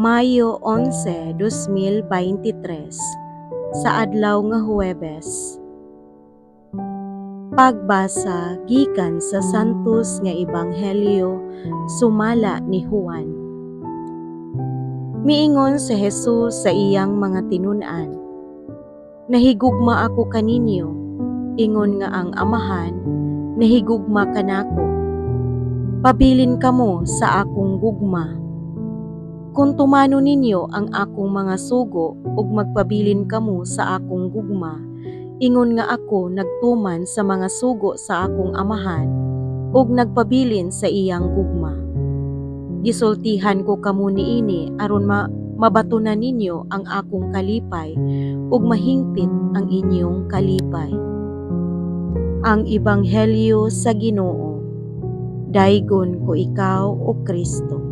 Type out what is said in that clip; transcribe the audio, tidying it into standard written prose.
Mayo 11, 2023, sa adlaw nga Huwebes. Pagbasa gikan sa Santos nga Ebanghelyo sumala ni Juan. Miingon si Jesus sa iyang mga tinun-an, "Nahigugma ako kaninyo, ingon nga ang Amahan nahigugma kanako. Pabilin kamo sa akong gugma. Kung tumano ninyo ang akong mga sugo ug magpabilin kamo sa akong gugma, ingon nga ako nagtuman sa mga sugo sa akong Amahan ug nagpabilin sa iyang gugma. Gisultihan ko kamo niini aron mabatunan ninyo ang akong kalipay ug mahingpit ang inyong kalipay." Ang Ebanghelyo sa Ginoo. Daygon ko ikaw, O Kristo.